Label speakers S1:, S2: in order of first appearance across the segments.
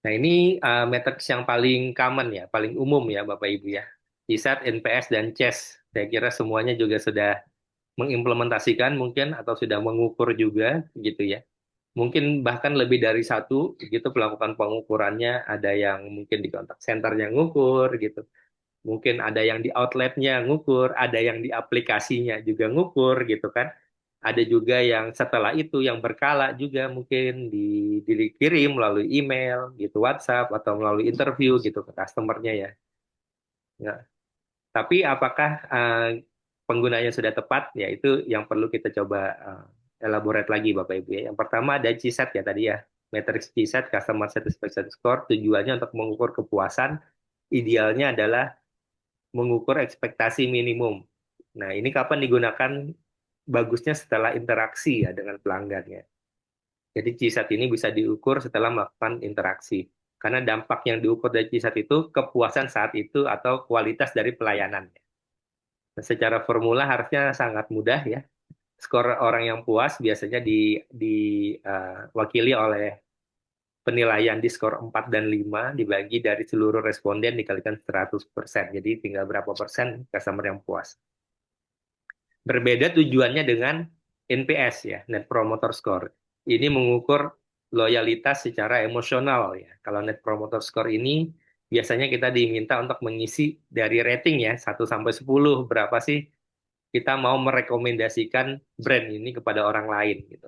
S1: Nah, ini matriks yang paling common ya, paling umum ya Bapak Ibu ya. CSAT, NPS, dan CES. Saya kira semuanya juga sudah mengimplementasikan mungkin atau sudah mengukur juga gitu ya. Mungkin bahkan lebih dari satu gitu melakukan pengukurannya. Ada yang mungkin di kontak centernya ngukur gitu. Mungkin ada yang di outletnya ngukur, ada yang di aplikasinya juga ngukur gitu kan. Ada juga yang setelah itu yang berkala juga mungkin dikirim melalui email gitu, WhatsApp atau melalui interview gitu ke customernya ya. Ya. Tapi apakah penggunanya sudah tepat? Ya itu yang perlu kita coba elaborate lagi Bapak Ibu ya. Yang pertama ada CSAT ya tadi ya. Matrix CSAT Customer Satisfaction Score tujuannya untuk mengukur kepuasan. Idealnya adalah mengukur ekspektasi minimum. Nah, ini kapan digunakan? Bagusnya setelah interaksi ya dengan pelanggannya. Jadi CSAT ini bisa diukur setelah melakukan interaksi. Karena dampak yang diukur dari CSAT itu kepuasan saat itu atau kualitas dari pelayanan. Nah, secara formula harusnya sangat mudah ya. Skor orang yang puas biasanya diwakili oleh penilaian di skor 4 dan 5 dibagi dari seluruh responden dikalikan 100%. Jadi tinggal berapa persen customer yang puas. Berbeda tujuannya dengan NPS ya, Net Promoter Score. Ini mengukur loyalitas secara emosional ya. Kalau Net Promoter Score ini biasanya kita diminta untuk mengisi dari rating ya, 1 sampai 10 berapa sih kita mau merekomendasikan brand ini kepada orang lain gitu.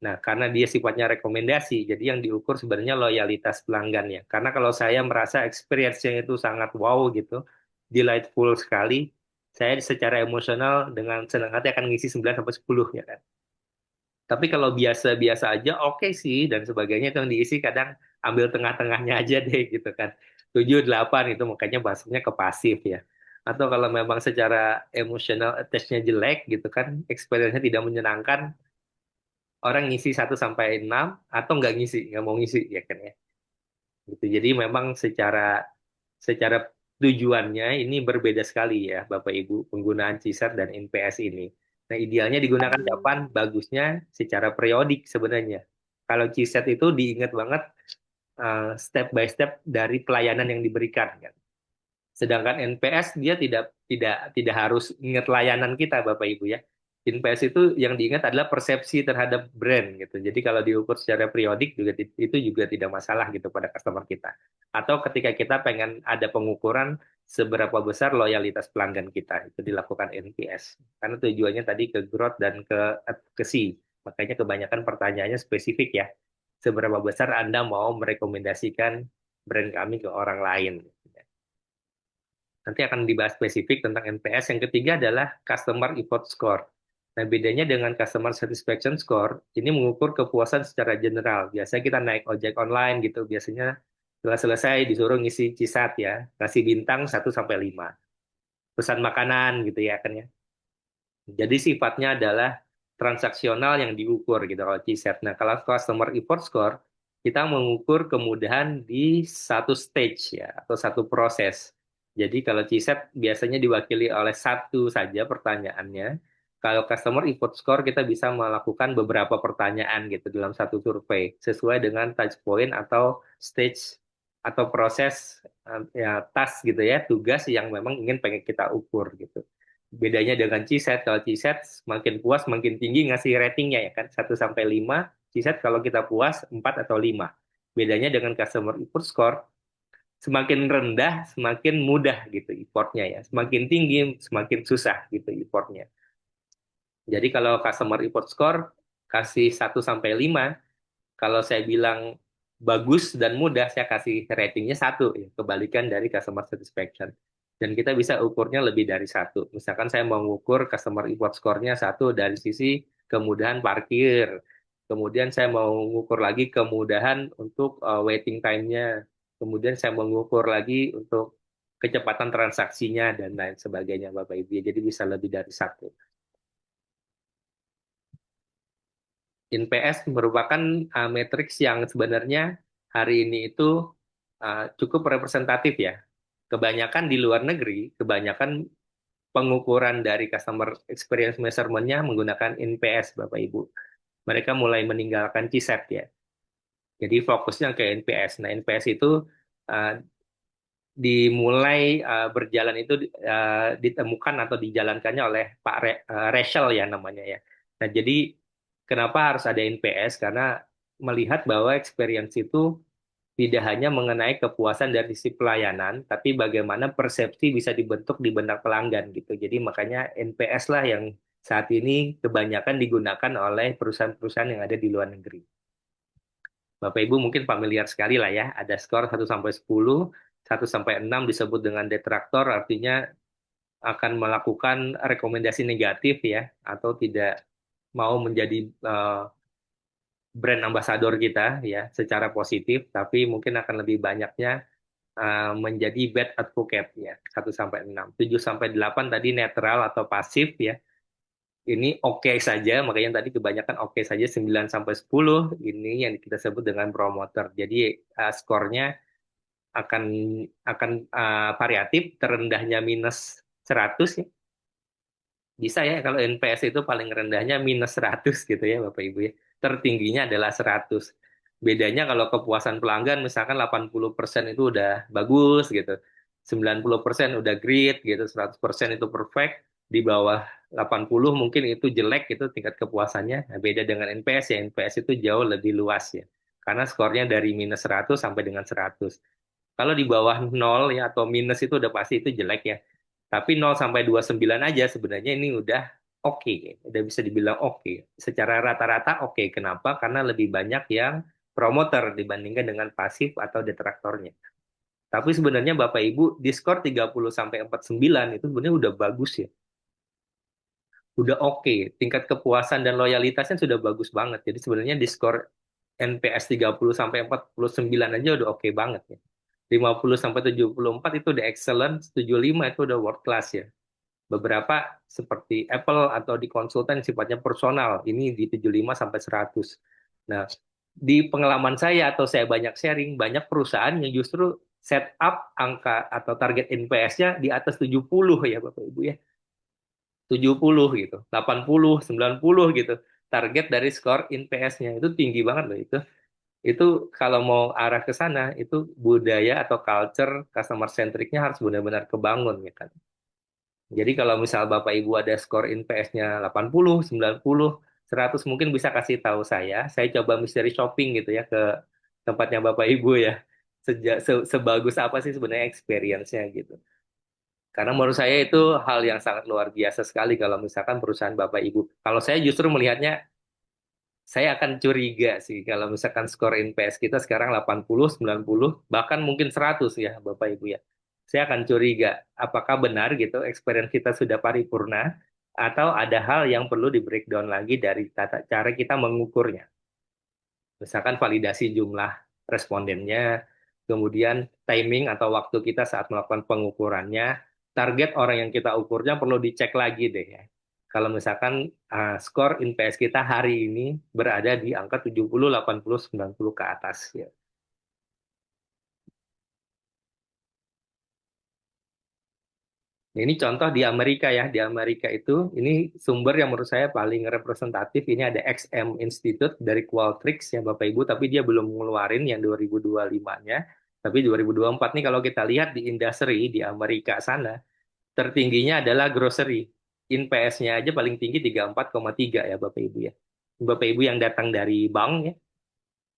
S1: Nah, karena dia sifatnya rekomendasi, jadi yang diukur sebenarnya loyalitas pelanggannya. Karena kalau saya merasa experience-nya itu sangat wow gitu, delightful sekali, saya secara emosional dengan senang hati akan ngisi 9 sampai 10 ya kan. Tapi kalau biasa-biasa aja oke sih dan sebagainya itu yang diisi kadang ambil tengah-tengahnya aja deh gitu kan. 7 8 itu makanya bahasanya ke pasif ya. Atau kalau memang secara emotional attach-nya jelek gitu kan, experience-nya tidak menyenangkan, orang ngisi 1 sampai 6 atau nggak ngisi, nggak mau ngisi ya kan ya. Gitu. Jadi memang secara tujuannya ini berbeda sekali ya Bapak Ibu penggunaan CSAT dan NPS ini. Nah, idealnya digunakan kapan? Bagusnya secara periodik sebenarnya. Kalau CSAT itu diingat banget step by step dari pelayanan yang diberikan kan. Sedangkan NPS dia tidak harus ingat layanan kita Bapak Ibu ya. NPS itu yang diingat adalah persepsi terhadap brand gitu. Jadi kalau diukur secara periodik juga itu juga tidak masalah gitu pada customer kita. Atau ketika kita pengen ada pengukuran seberapa besar loyalitas pelanggan kita itu dilakukan NPS. Karena tujuannya tadi ke growth dan ke advocacy. Makanya kebanyakan pertanyaannya spesifik ya. Seberapa besar Anda mau merekomendasikan brand kami ke orang lain? Nanti akan dibahas spesifik tentang NPS. Yang ketiga adalah Customer Effort Score. Nah, bedanya dengan Customer Satisfaction Score, ini mengukur kepuasan secara general. Biasanya kita naik ojek online gitu, biasanya setelah selesai disuruh ngisi CSAT ya, kasih bintang 1 sampai 5. Pesan makanan gitu ya kan ya. Jadi sifatnya adalah transaksional yang diukur gitu kalau CSAT. Nah, kalau Customer Effort Score, kita mengukur kemudahan di satu stage ya atau satu proses. Jadi kalau CSAT biasanya diwakili oleh satu saja pertanyaannya. Kalau Customer Effort Score kita bisa melakukan beberapa pertanyaan gitu dalam satu survei sesuai dengan touch point atau stage atau proses ya task gitu ya, tugas yang memang ingin pengen kita ukur gitu. Bedanya dengan CSAT, kalau CSAT semakin puas semakin tinggi ngasih ratingnya ya kan 1 sampai 5. CSAT kalau kita puas 4 atau 5. Bedanya dengan Customer Effort Score, semakin rendah semakin mudah gitu effortnya ya. Semakin tinggi semakin susah gitu effortnya. Jadi kalau Customer Effort Score kasih 1 sampai 5, kalau saya bilang bagus dan mudah, saya kasih ratingnya 1, ya. Kebalikan dari customer satisfaction. Dan kita bisa ukurnya lebih dari 1. Misalkan saya mau mengukur customer effort score-nya 1 dari sisi kemudahan parkir. Kemudian saya mau mengukur lagi kemudahan untuk waiting time-nya. Kemudian saya mau mengukur lagi untuk kecepatan transaksinya dan lain sebagainya, Bapak Ibu. Jadi bisa lebih dari 1. NPS merupakan matriks yang sebenarnya hari ini itu cukup representatif ya. Kebanyakan di luar negeri, kebanyakan pengukuran dari customer experience measurement-nya menggunakan NPS, Bapak Ibu. Mereka mulai meninggalkan CSAT ya. Jadi fokusnya ke NPS. Nah, NPS itu uh, dimulai berjalan itu ditemukan atau dijalankannya oleh Pak Rachel ya namanya ya. Nah, jadi kenapa harus ada NPS? Karena melihat bahwa experience itu tidak hanya mengenai kepuasan dari sisi pelayanan, tapi bagaimana persepsi bisa dibentuk di benak pelanggan gitu. Jadi makanya NPS lah yang saat ini kebanyakan digunakan oleh perusahaan-perusahaan yang ada di luar negeri. Bapak Ibu mungkin familiar sekali lah ya, ada skor 1 sampai 10, 1 sampai 6 disebut dengan detraktor, artinya akan melakukan rekomendasi negatif ya, atau tidak mau menjadi brand ambassador kita ya secara positif, tapi mungkin akan lebih banyaknya menjadi bad advocate ya, 1 sampai 6. 7 sampai 8 tadi netral atau pasif ya. Ini oke saja, makanya tadi kebanyakan oke saja. 9 sampai 10 ini yang kita sebut dengan promoter. Jadi skornya akan akan variatif, terendahnya -100 ya. Bisa ya kalau NPS itu paling rendahnya -100 gitu ya Bapak Ibu ya. Tertingginya adalah 100. Bedanya kalau kepuasan pelanggan misalkan 80% itu udah bagus gitu. 90% udah great gitu, 100% itu perfect, di bawah 80 mungkin itu jelek itu tingkat kepuasannya. Nah, beda dengan NPS ya, NPS itu jauh lebih luas ya. Karena skornya dari -100 sampai dengan 100. Kalau di bawah 0 ya atau minus itu udah pasti itu jelek ya. Tapi 0 sampai 29 aja sebenarnya ini udah oke, udah bisa dibilang oke. Secara rata-rata oke. Kenapa? Karena lebih banyak yang promoter dibandingkan dengan pasif atau detraktornya. Tapi sebenarnya Bapak Ibu di skor 30 sampai 49 itu sebenarnya udah bagus ya. Udah oke. Tingkat kepuasan dan loyalitasnya sudah bagus banget. Jadi sebenarnya di skor NPS 30 sampai 49 aja udah oke banget ya. 50 sampai 74 itu udah excellent, 75 itu udah world class ya. Beberapa seperti Apple atau di konsultan sifatnya personal, ini di 75 sampai 100. Nah, di pengalaman saya atau saya banyak sharing, banyak perusahaan yang justru setup angka atau target NPS-nya di atas 70 ya Bapak Ibu ya. 70 gitu, 80, 90 gitu. Target dari skor NPS-nya itu tinggi banget loh itu. Itu kalau mau arah ke sana, itu budaya atau culture customer centric-nya harus benar-benar kebangun ya kan. Jadi kalau misal Bapak Ibu ada skor NPS-nya 80, 90, 100 mungkin bisa kasih tahu saya coba mystery shopping gitu ya ke tempatnya Bapak Ibu ya. Sebagus apa sih sebenarnya experience-nya gitu. Karena menurut saya itu hal yang sangat luar biasa sekali kalau misalkan perusahaan Bapak Ibu. Kalau saya justru melihatnya saya akan curiga sih kalau misalkan skor NPS kita sekarang 80, 90, bahkan mungkin 100 ya Bapak Ibu ya. Saya akan curiga apakah benar gitu experience kita sudah paripurna atau ada hal yang perlu di breakdown lagi dari tata cara kita mengukurnya. Misalkan validasi jumlah respondennya, kemudian timing atau waktu kita saat melakukan pengukurannya, target orang yang kita ukurnya perlu dicek lagi deh ya. Kalau misalkan skor NPS kita hari ini berada di angka 70, 80, 90 ke atas ya. Nah, ini contoh di Amerika ya. Di Amerika itu ini sumber yang menurut saya paling representatif. Ini ada XM Institute dari Qualtrics ya Bapak Ibu, tapi dia belum ngeluarin yang 2025-nya. Tapi 2024 nih kalau kita lihat di industri di Amerika sana, tertingginya adalah grocery. NPS-nya aja paling tinggi 34,3 ya Bapak Ibu ya. Bapak Ibu yang datang dari bank ya,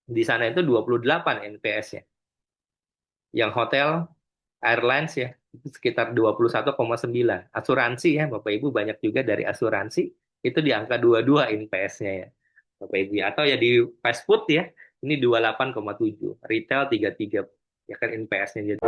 S1: di sana itu 28 NPS-nya. Yang hotel airlines ya, itu sekitar 21,9. Asuransi ya, Bapak Ibu banyak juga dari asuransi, itu di angka 22 NPS-nya ya, Bapak Ibu ya. Atau ya di fast food ya, ini 28,7. Retail 33, ya kan NPS-nya. Jadi